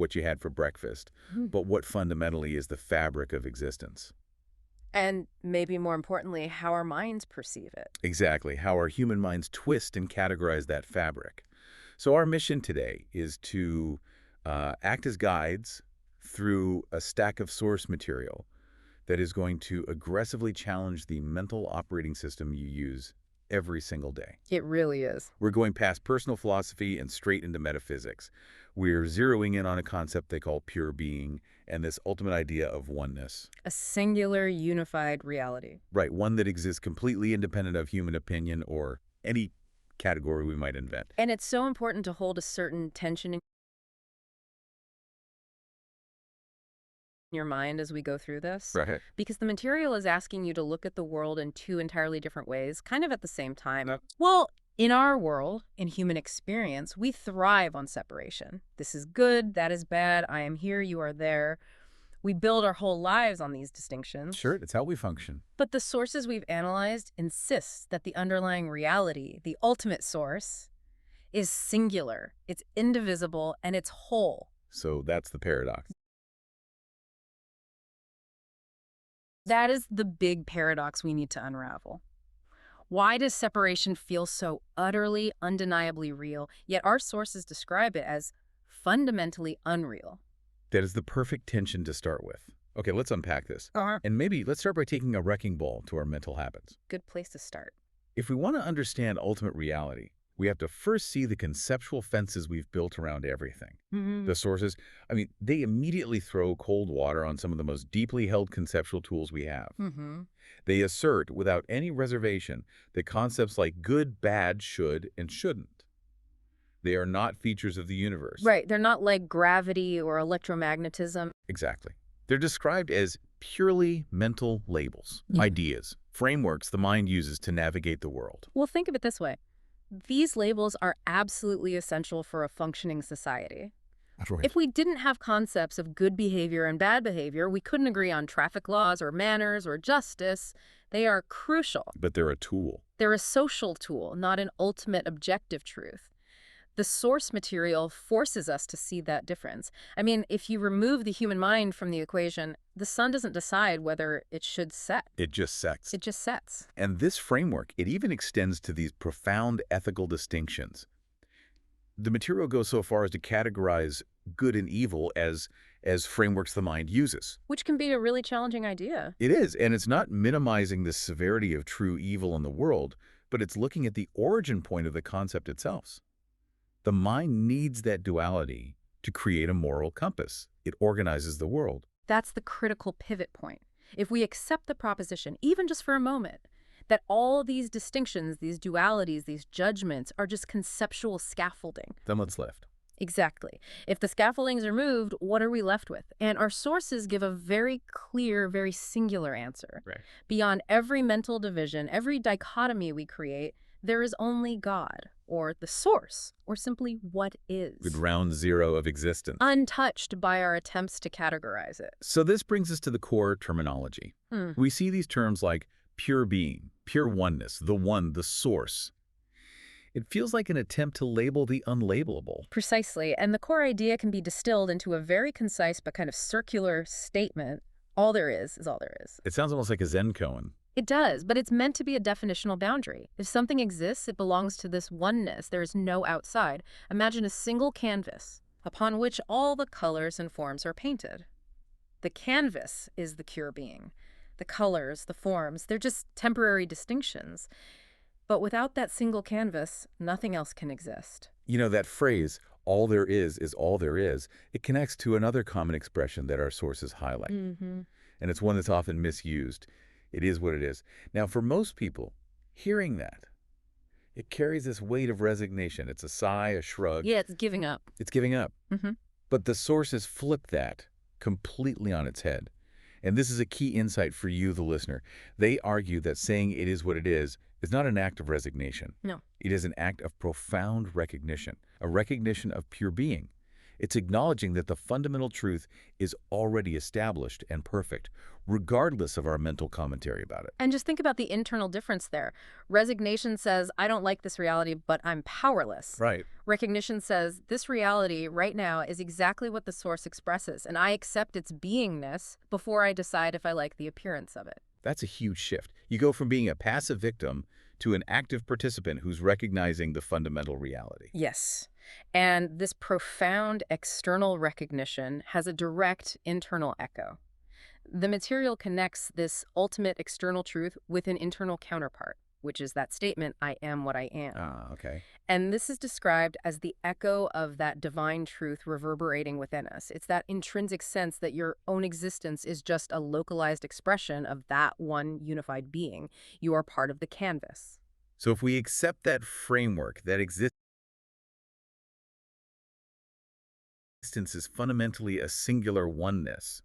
what you had for breakfast, but what fundamentally is the fabric of existence. And maybe more importantly, how our minds perceive it. Exactly, how our human minds twist and categorize that fabric. So our mission today is to act as guides through a stack of source material that is going to aggressively challenge the mental operating system you use every single day. It really is. We're going past personal philosophy and straight into metaphysics. We're zeroing in on a concept they call pure being and this ultimate idea of oneness. A singular, unified reality. Right, one that exists completely independent of human opinion or any category we might invent. And it's so important to hold a certain tension in your mind as we go through this. Right. Because the material is asking you to look at the world in two entirely different ways, kind of at the same time. Yep. Well, in our world, in human experience, we thrive on separation. This is good, that is bad, I am here, you are there. We build our whole lives on these distinctions. Sure, it's how we function. But the sources we've analyzed insist that the underlying reality, the ultimate source, is singular, it's indivisible, and it's whole. So that's the paradox. That is the big paradox we need to unravel. Why does separation feel so utterly, undeniably real, yet our sources describe it as fundamentally unreal? That is the perfect tension to start with. Okay, let's unpack this. Uh-huh. And maybe let's start by taking a wrecking ball to our mental habits. Good place to start. If we want to understand ultimate reality, we have to first see the conceptual fences we've built around everything. The sources, I mean, they immediately throw cold water on some of the most deeply held conceptual tools we have. They assert, without any reservation, that concepts like good, bad, should, and shouldn't. They are not features of the universe. Right, they're not like gravity or electromagnetism. Exactly. They're described as purely mental labels, ideas, frameworks the mind uses to navigate the world. Well, think of it this way. These labels are absolutely essential for a functioning society. That's right. If we didn't have concepts of good behavior and bad behavior, we couldn't agree on traffic laws or manners or justice. They are crucial. But they're a tool. They're a social tool, not an ultimate objective truth. The source material forces us to see that difference. I mean, if you remove the human mind from the equation, the sun doesn't decide whether it should set. It just sets. It just sets. And this framework, it even extends to these profound ethical distinctions. The material goes so far as to categorize good and evil as frameworks the mind uses. Which can be a really challenging idea. It is, and it's not minimizing the severity of true evil in the world, but it's looking at the origin point of the concept itself. The mind needs that duality to create a moral compass. It organizes the world. That's the critical pivot point. If we accept the proposition, even just for a moment, that all these distinctions, these dualities, these judgments are just conceptual scaffolding. Then what's left? Exactly. If the scaffoldings are moved, what are we left with? And our sources give a very clear, very singular answer. Right. Beyond every mental division, every dichotomy we create, there is only God, or the source, or simply what is. With ground zero of existence. Untouched by our attempts to categorize it. So this brings us to the core terminology. We see these terms like pure being, pure oneness, the one, the source. It feels like an attempt to label the unlabelable. Precisely, and the core idea can be distilled into a very concise but kind of circular statement. All there is all there is. It sounds almost like a Zen koan. It does, but it's meant to be a definitional boundary. If something exists, it belongs to this oneness. There is no outside. Imagine a single canvas upon which all the colors and forms are painted. The canvas is the pure being. The colors, the forms, they're just temporary distinctions. But without that single canvas, nothing else can exist. You know, that phrase, all there is all there is, it connects to another common expression that our sources highlight. And it's one that's often misused. It is what it is. Now, for most people, hearing that, it carries this weight of resignation. It's a sigh, a shrug. Yeah, it's giving up. It's giving up. But the sources flip that completely on its head. And this is a key insight for you, the listener. They argue that saying it is what it is not an act of resignation. No. It is an act of profound recognition, a recognition of pure being. It's acknowledging that the fundamental truth is already established and perfect, regardless of our mental commentary about it. And just think about the internal difference there. Resignation says, I don't like this reality, but I'm powerless. Right. Recognition says, this reality right now is exactly what the source expresses, and I accept its beingness before I decide if I like the appearance of it. That's a huge shift. You go from being a passive victim to an active participant who's recognizing the fundamental reality. Yes. And this profound external recognition has a direct internal echo. The material connects this ultimate external truth with an internal counterpart, which is that statement, I am what I am. Ah, okay. And this is described as the echo of that divine truth reverberating within us. It's that intrinsic sense that your own existence is just a localized expression of that one unified being. You are part of the canvas. So if we accept that framework, that existence is fundamentally a singular oneness,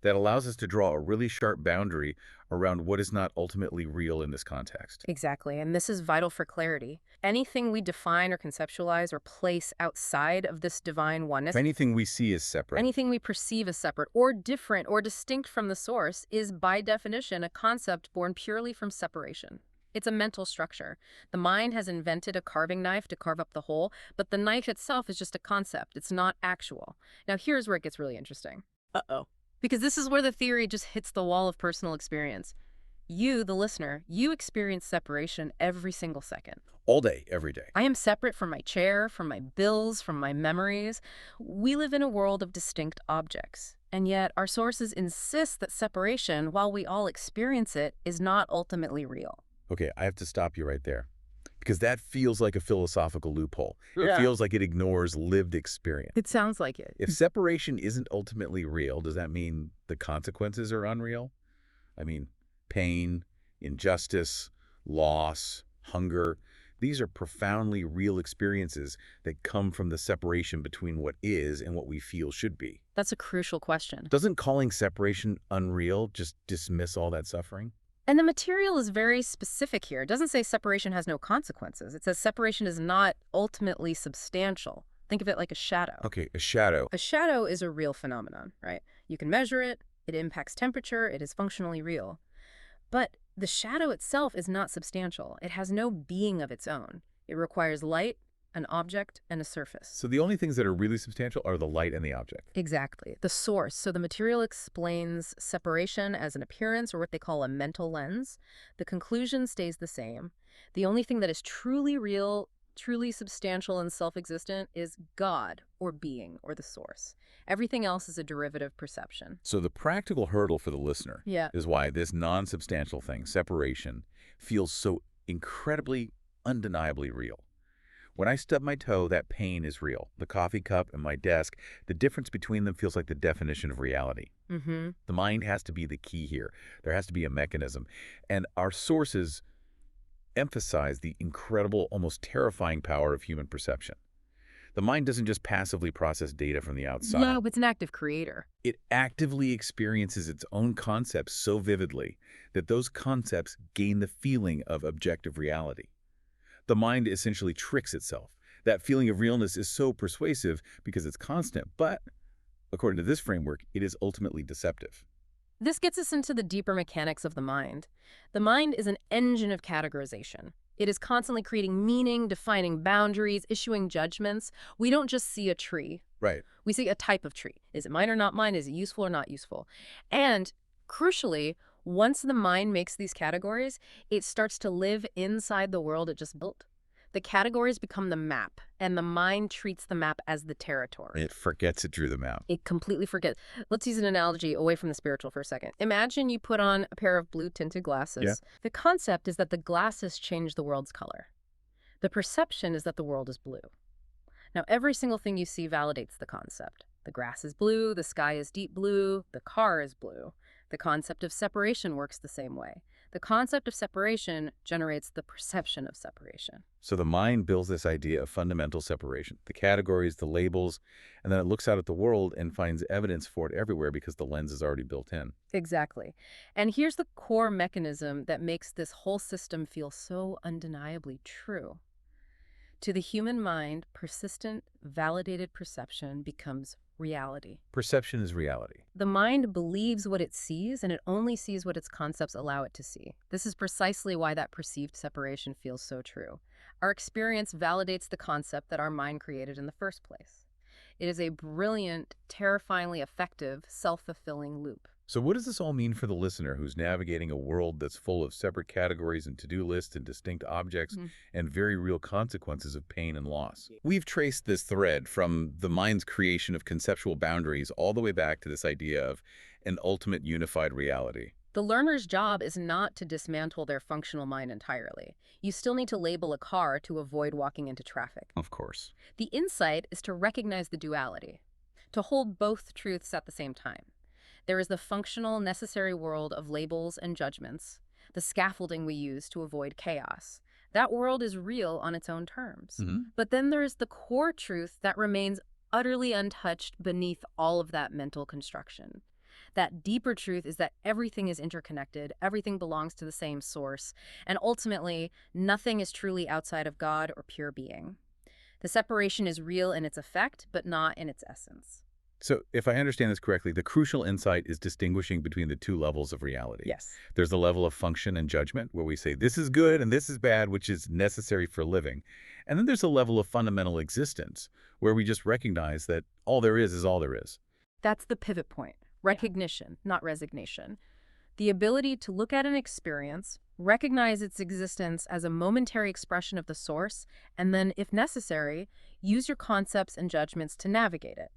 that allows us to draw a really sharp boundary around what is not ultimately real in this context. Exactly, and this is vital for clarity. Anything we define or conceptualize or place outside of this divine oneness, If anything we see is separate, anything we perceive as separate or different or distinct from the source is by definition a concept born purely from separation. It's a mental structure. The mind has invented a carving knife to carve up the whole, but the knife itself is just a concept. It's not actual. Now here's where it gets really interesting. Uh-oh. Because this is where the theory just hits the wall of personal experience. You, the listener, you experience separation every single second. all day, every day. I am separate from my chair, from my bills, from my memories. We live in a world of distinct objects. And yet our sources insist that separation, while we all experience it, is not ultimately real. Okay, I have to stop you right there, because that feels like a philosophical loophole. Yeah. It feels like it ignores lived experience. It sounds like it. If separation isn't ultimately real, does that mean the consequences are unreal? I mean, pain, injustice, loss, hunger, these are profoundly real experiences that come from the separation between what is and what we feel should be. That's a crucial question. Doesn't calling separation unreal just dismiss all that suffering? And the material is very specific here. It doesn't say separation has no consequences. It says separation is not ultimately substantial. Think of it like a shadow. Okay, a shadow. A shadow is a real phenomenon, right? You can measure it, it impacts temperature, it is functionally real. But the shadow itself is not substantial. It has no being of its own. It requires light, an object, and a surface. So the only things that are really substantial are the light and the object. Exactly. The source. So the material explains separation as an appearance, or what they call a mental lens. The conclusion stays the same. The only thing that is truly real, truly substantial and self-existent is God, or being, or the source. Everything else is a derivative perception. So the practical hurdle for the listener Yeah. is why this non-substantial thing, separation, feels so incredibly, undeniably real. When I stub my toe, that pain is real. The coffee cup and my desk, the difference between them feels like the definition of reality. Mm-hmm. The mind has to be the key here. There has to be a mechanism. And our sources emphasize the incredible, almost terrifying power of human perception. The mind doesn't just passively process data from the outside. No, it's an active creator. It actively experiences its own concepts so vividly that those concepts gain the feeling of objective reality. The mind essentially tricks itself. That feeling of realness is so persuasive because it's constant, but according to this framework, it is ultimately deceptive. This gets us into the deeper mechanics of the mind. The mind is an engine of categorization. It is constantly creating meaning, defining boundaries, issuing judgments. We don't just see a tree. Right. We see a type of tree. Is it mine or not mine? Is it useful or not useful? And crucially, once the mind makes these categories, it starts to live inside the world it just built. The categories become the map, and the mind treats the map as the territory. It forgets it drew them out. It completely forgets. Let's use an analogy away from the spiritual for a second. Imagine you put on a pair of blue tinted glasses. Yeah. The concept is that the glasses change the world's color. The perception is that the world is blue. Now, every single thing you see validates the concept. The grass is blue, the sky is deep blue, the car is blue. The concept of separation works the same way. The concept of separation generates the perception of separation. So the mind builds this idea of fundamental separation, the categories, the labels, and then it looks out at the world and finds evidence for it everywhere because the lens is already built in. Exactly. And here's the core mechanism that makes this whole system feel so undeniably true. To the human mind, persistent, validated perception becomes reality. Perception is reality. The mind believes what it sees, and it only sees what its concepts allow it to see. This is precisely why that perceived separation feels so true. Our experience validates the concept that our mind created in the first place. It is a brilliant, terrifyingly effective, self-fulfilling loop. So what does this all mean for the listener who's navigating a world that's full of separate categories and to-do lists and distinct objects and very real consequences of pain and loss? We've traced this thread from the mind's creation of conceptual boundaries all the way back to this idea of an ultimate unified reality. The learner's job is not to dismantle their functional mind entirely. You still need to label a car to avoid walking into traffic. Of course. The insight is to recognize the duality, to hold both truths at the same time. There is the functional, necessary world of labels and judgments, the scaffolding we use to avoid chaos. That world is real on its own terms. But then there is the core truth that remains utterly untouched beneath all of that mental construction. That deeper truth is that everything is interconnected, everything belongs to the same source, and ultimately, nothing is truly outside of God or pure being. The separation is real in its effect, but not in its essence. So if I understand this correctly, the crucial insight is distinguishing between the two levels of reality. Yes. There's the level of function and judgment where we say this is good and this is bad, which is necessary for living. And then there's a level of fundamental existence where we just recognize that all there is all there is. That's the pivot point. Recognition, not resignation. The ability to look at an experience, recognize its existence as a momentary expression of the source, and then, if necessary, use your concepts and judgments to navigate it.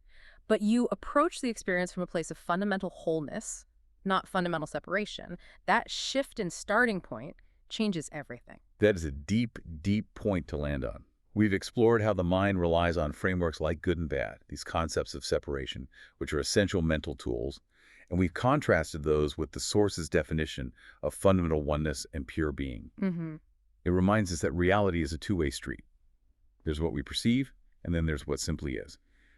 But you approach the experience from a place of fundamental wholeness, not fundamental separation. That shift in starting point changes everything. That is a deep, deep point to land on. We've explored how the mind relies on frameworks like good and bad, these concepts of separation, which are essential mental tools, and we've contrasted those with the source's definition of fundamental oneness and pure being. It reminds us that reality is a two-way street. There's what we perceive, and then there's what simply is.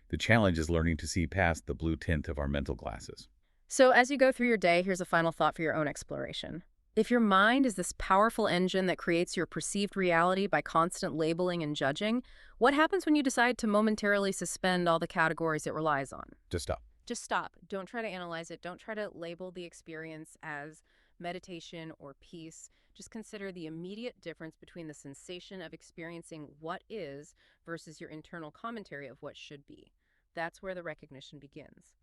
The challenge is learning to see past the blue tint of our mental glasses. So as you go through your day, here's a final thought for your own exploration. If your mind is this powerful engine that creates your perceived reality by constant labeling and judging, what happens when you decide to momentarily suspend all the categories it relies on? Just stop. Just stop. Don't try to analyze it. Don't try to label the experience as meditation or peace. Just consider the immediate difference between the sensation of experiencing what is versus your internal commentary of what should be. That's where the recognition begins.